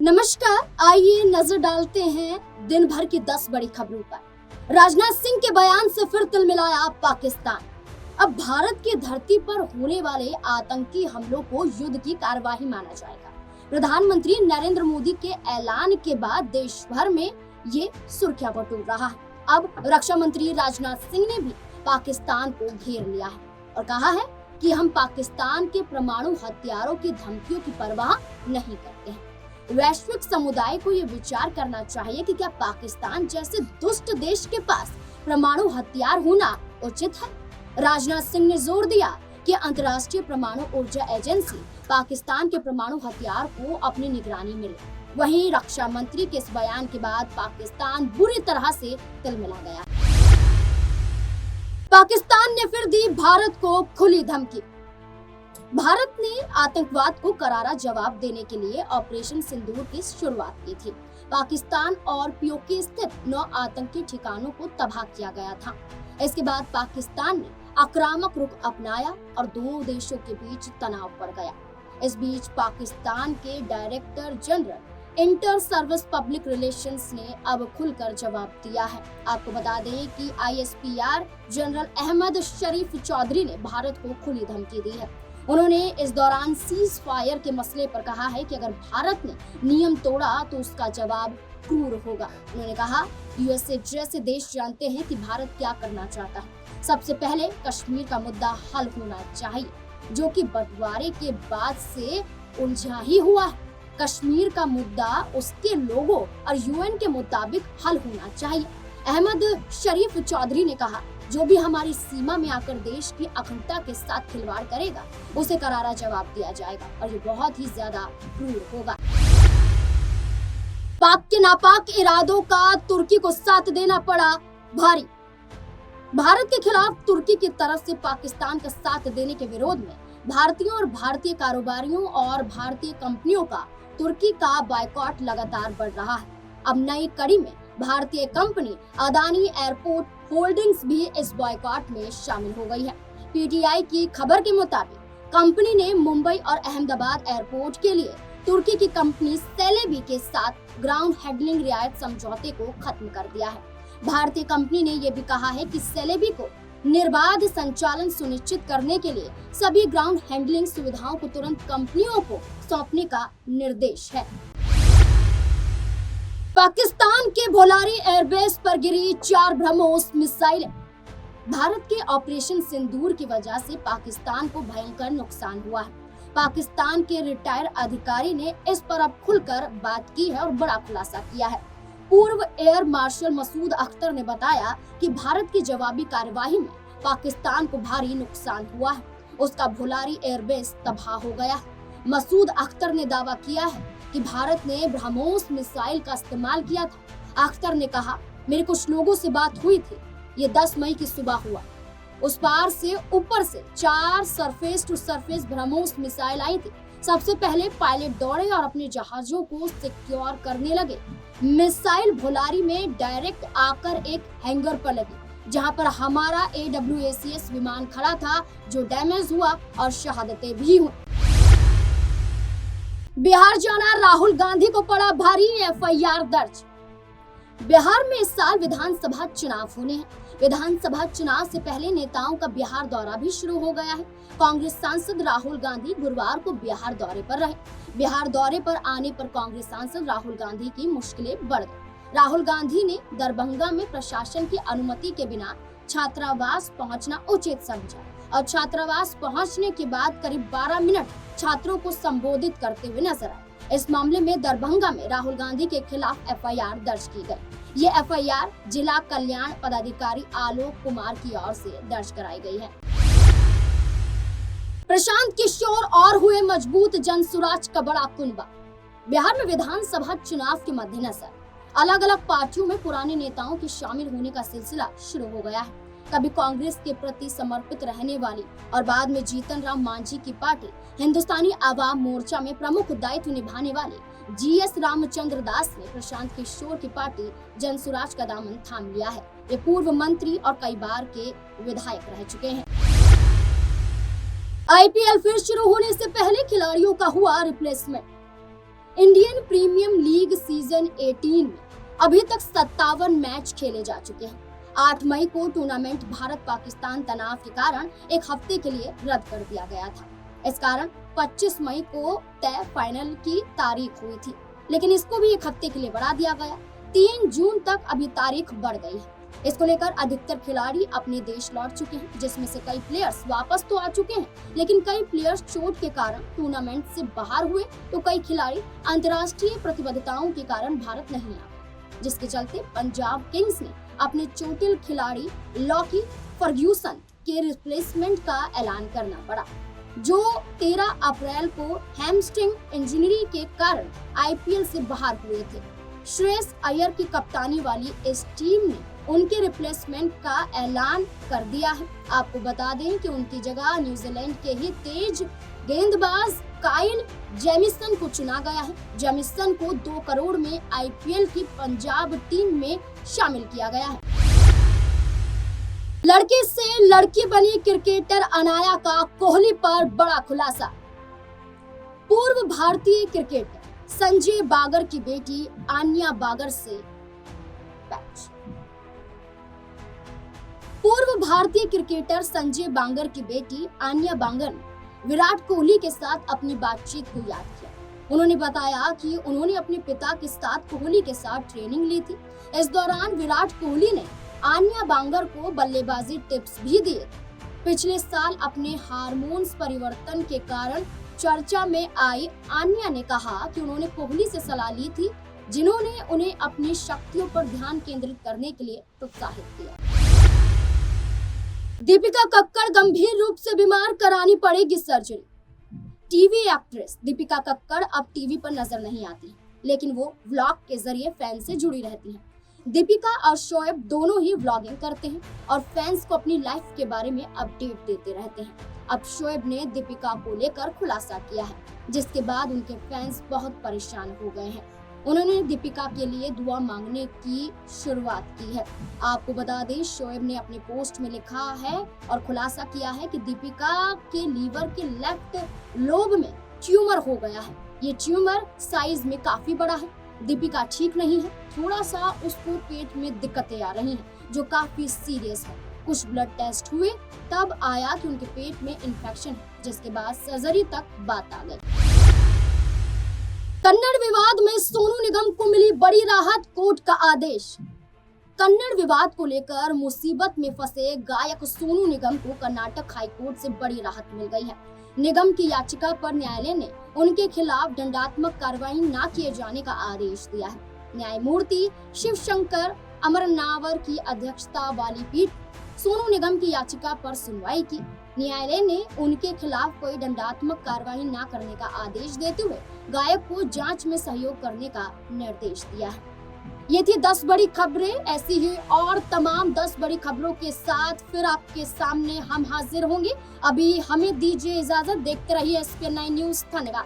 नमस्कार, आइए नजर डालते हैं दिन भर की 10 बड़ी खबरों पर। राजनाथ सिंह के बयान से फिर तिलमिलाया पाकिस्तान। अब भारत की धरती पर होने वाले आतंकी हमलों को युद्ध की कार्यवाही माना जाएगा। प्रधानमंत्री नरेंद्र मोदी के ऐलान के बाद देश भर में ये सुर्खियां बटोर रहा है। अब रक्षा मंत्री राजनाथ सिंह ने भी पाकिस्तान को घेर लिया है और कहा है कि हम पाकिस्तान के परमाणु हथियारों की धमकियों की परवाह नहीं करते हैं। वैश्विक समुदाय को ये विचार करना चाहिए कि क्या पाकिस्तान जैसे दुष्ट देश के पास परमाणु हथियार होना उचित है। राजनाथ सिंह ने जोर दिया कि अंतर्राष्ट्रीय परमाणु ऊर्जा एजेंसी पाकिस्तान के परमाणु हथियार को अपनी निगरानी में ले। वहीं रक्षा मंत्री के इस बयान के बाद पाकिस्तान बुरी तरह से तिलमिला गया। पाकिस्तान ने फिर दी भारत को खुली धमकी। भारत ने आतंकवाद को करारा जवाब देने के लिए ऑपरेशन सिंदूर की शुरुआत की थी। पाकिस्तान और पीओके स्थित 9 आतंकी ठिकानों को तबाह किया गया था। इसके बाद पाकिस्तान ने आक्रामक रुख अपनाया और दो देशों के बीच तनाव बढ़ गया। इस बीच पाकिस्तान के director general inter service public relations ने अब खुलकर जवाब दिया है। आपको बता दें कि ISPR जनरल अहमद शरीफ चौधरी ने भारत को खुली धमकी दी है। उन्होंने इस दौरान सीज फायर के मसले पर कहा है कि अगर भारत ने नियम तोड़ा तो उसका जवाब क्रूर होगा। उन्होंने कहा, USA जैसे देश जानते हैं कि भारत क्या करना चाहता है। सबसे पहले कश्मीर का मुद्दा हल होना चाहिए, जो कि बंटवारे के बाद से उलझा ही हुआ है। कश्मीर का मुद्दा उसके लोगों और UN के मुताबिक हल होना चाहिए। अहमद शरीफ चौधरी ने कहा, जो भी हमारी सीमा में आकर देश की अखंडता के साथ खिलवाड़ करेगा उसे करारा जवाब दिया जाएगा और ये बहुत ही ज्यादा क्रूर होगा। पाक के नापाक इरादों का तुर्की को साथ देना पड़ा भारी। भारत के खिलाफ तुर्की की तरफ से पाकिस्तान का साथ देने के विरोध में भारतीयों और भारतीय कारोबारियों और भारतीय कंपनियों का तुर्की का बायकॉट लगातार बढ़ रहा है। अब नई कड़ी में भारतीय कंपनी अदानी एयरपोर्ट होल्डिंग्स भी इस बॉयकॉट में शामिल हो गई है। PTI की खबर के मुताबिक कंपनी ने मुंबई और अहमदाबाद एयरपोर्ट के लिए तुर्की की कंपनी सेलेबी के साथ ग्राउंड हैंडलिंग रियायत समझौते को खत्म कर दिया है। भारतीय कंपनी ने यह भी कहा है कि सेलेबी को निर्बाध संचालन सुनिश्चित करने के लिए सभी ग्राउंड हैंडलिंग सुविधाओं को तुरंत कंपनियों को सौंपने का निर्देश है। पाकिस्तान के भोलारी एयरबेस पर गिरी 4 ब्रह्मोस मिसाइलें। भारत के ऑपरेशन सिंदूर की वजह से पाकिस्तान को भयंकर नुकसान हुआ है। पाकिस्तान के रिटायर अधिकारी ने इस पर अब खुलकर बात की है और बड़ा खुलासा किया है। पूर्व एयर मार्शल मसूद अख्तर ने बताया कि भारत की जवाबी कार्यवाही में पाकिस्तान को भारी नुकसान हुआ है। उसका भोलारी एयरबेस तबाह हो गया है। मसूद अख्तर ने दावा किया है कि भारत ने ब्रह्मोस मिसाइल का इस्तेमाल किया था। अख्तर ने कहा, मेरे कुछ लोगों से बात हुई थी। ये 10 मई की सुबह हुआ। उस पार से ऊपर से 4 surface to surface BrahMos missile आई थी। सबसे पहले पायलट दौड़े और अपने जहाजों को सिक्योर करने लगे। मिसाइल भोलारी में डायरेक्ट आकर एक हैंगर पर लगी, जहां पर हमारा AWACS विमान खड़ा था, जो डैमेज हुआ और शहादतें भी हुई। बिहार जाना राहुल गांधी को पड़ा भारी, FIR दर्ज। बिहार में इस साल विधानसभा चुनाव होने हैं। विधानसभा चुनाव से पहले नेताओं का बिहार दौरा भी शुरू हो गया है। कांग्रेस सांसद राहुल गांधी गुरुवार को बिहार दौरे पर रहे। बिहार दौरे पर आने पर कांग्रेस सांसद राहुल गांधी की मुश्किलें बढ़ गई। राहुल गांधी ने दरभंगा में प्रशासन की अनुमति के बिना छात्रावास पहुंचना उचित समझा और छात्रावास पहुंचने के बाद करीब 12 मिनट छात्रों को संबोधित करते हुए नजर आए। इस मामले में दरभंगा में राहुल गांधी के खिलाफ FIR दर्ज की गई। ये FIR जिला कल्याण पदाधिकारी आलोक कुमार की ओर से दर्ज कराई गई है। प्रशांत किशोर और हुए मजबूत, जनसुराज का बड़ा कुनबा। बिहार में विधानसभा चुनाव के मद्देनजर अलग अलग पार्टियों में पुराने नेताओं के शामिल होने का सिलसिला शुरू हो गया है। कभी कांग्रेस के प्रति समर्पित रहने वाली और बाद में जीतन राम मांझी की पार्टी हिंदुस्तानी आवाम मोर्चा में प्रमुख दायित्व निभाने वाले GS रामचंद्र दास ने प्रशांत किशोर की पार्टी जनसुराज का दामन थाम लिया है। ये पूर्व मंत्री और कई बार के विधायक रह चुके हैं। IPL फिर शुरू होने से पहले खिलाड़ियों का हुआ replacement. Indian premium league season 18 में अभी तक 57 मैच खेले जा चुके हैं। 8 मई को टूर्नामेंट भारत पाकिस्तान तनाव के कारण एक हफ्ते के लिए रद्द कर दिया गया था। इस कारण 25 मई को तय फाइनल की तारीख हुई थी, लेकिन इसको भी एक हफ्ते के लिए बढ़ा दिया गया। 3 जून तक अभी तारीख बढ़ गई है। इसको लेकर अधिकतर खिलाड़ी अपने देश लौट चुके हैं, जिसमें से कई प्लेयर्स वापस तो आ चुके हैं, लेकिन कई प्लेयर्स चोट के कारण टूर्नामेंट से बाहर हुए, तो कई खिलाड़ी अंतर्राष्ट्रीय प्रतिबद्धताओं के कारण भारत नहीं आ पाए, जिसके चलते पंजाब किंग्स ने अपने चोटिल खिलाड़ी लॉकी फर्ग्यूसन के रिप्लेसमेंट का ऐलान करना पड़ा, जो 13 अप्रैल को हैमस्ट्रिंग इंजरी के कारण आईपीएल से बाहर हुए थे। श्रेयस अय्यर की कप्तानी वाली इस टीम ने उनके रिप्लेसमेंट का ऐलान कर दिया है। आपको बता दें कि उनकी जगह न्यूजीलैंड के ही तेज गेंदबाज काइल जेमिसन को चुना गया है। जेमिसन को 2 करोड़ में आईपीएल की पंजाब टीम में शामिल किया गया है। लड़के से लड़की बनी क्रिकेटर अनाया का कोहली पर बड़ा खुलासा। पूर्व भारतीय क्रिकेटर संजय बांगर की बेटी आन्या बांगर से पूर्व भारतीय क्रिकेटर संजय बांगर की बेटी आन्या बांगर ने विराट कोहली के साथ अपनी बातचीत को याद किया। उन्होंने बताया कि उन्होंने अपने पिता के साथ कोहली के साथ ट्रेनिंग ली थी। इस दौरान विराट कोहली ने आन्या बांगर को बल्लेबाजी टिप्स भी दिए। पिछले साल अपने हार्मोन्स परिवर्तन के कारण चर्चा में आई आन्या ने कहा कि उन्होंने कोहली से सलाह ली थी, जिन्होंने उन्हें अपनी शक्तियों पर ध्यान केंद्रित करने के लिए प्रोत्साहित किया। दीपिका कक्कड़ गंभीर रूप से बीमार, करानी पड़ेगी surgery. TV actress Deepika Kakkar अब टीवी पर नजर नहीं आती, लेकिन वो व्लॉग के जरिए फैंस से जुड़ी रहती हैं। दीपिका और शोएब दोनों ही व्लॉगिंग करते हैं और फैंस को अपनी लाइफ के बारे में अपडेट देते रहते हैं। अब शोएब ने दीपिका को लेकर खुलासा किया है, जिसके बाद उनके फैंस बहुत परेशान हो गए हैं। उन्होंने दीपिका के लिए दुआ मांगने की शुरुआत की है। आपको बता दें, शोएब ने अपने पोस्ट में लिखा है और खुलासा किया है कि दीपिका के लीवर के लेफ्ट लोब में ट्यूमर हो गया है। ये ट्यूमर साइज में काफी बड़ा है। दीपिका ठीक नहीं है, थोड़ा सा उसको पेट में दिक्कतें आ रही हैं, जो काफी सीरियस है। कुछ ब्लड टेस्ट हुए, तब आया कि उनके पेट में इन्फेक्शन है, जिसके बाद सर्जरी तक बात आ गई। कन्नड़ विवाद में सोनू निगम को मिली बड़ी राहत, कोर्ट का आदेश। कन्नड़ विवाद को लेकर मुसीबत में फंसे गायक सोनू निगम को कर्नाटक हाईकोर्ट से बड़ी राहत मिल गई है। निगम की याचिका पर न्यायालय ने उनके खिलाफ दंडात्मक कार्रवाई न किए जाने का आदेश दिया है। न्यायमूर्ति शिवशंकर अमरनावर की अध्यक्षता वाली पीठ सोनू निगम की याचिका पर सुनवाई की। न्यायालय ने उनके खिलाफ कोई दंडात्मक कार्रवाई न करने का आदेश देते हुए गायक को जांच में सहयोग करने का निर्देश दिया है। ये थी 10 बड़ी खबरें। ऐसी ही और तमाम 10 बड़ी खबरों के साथ फिर आपके सामने हम हाजिर होंगे। अभी हमें दीजिए इजाजत। देखते रहिए SPN9 न्यूज। धन्यवाद।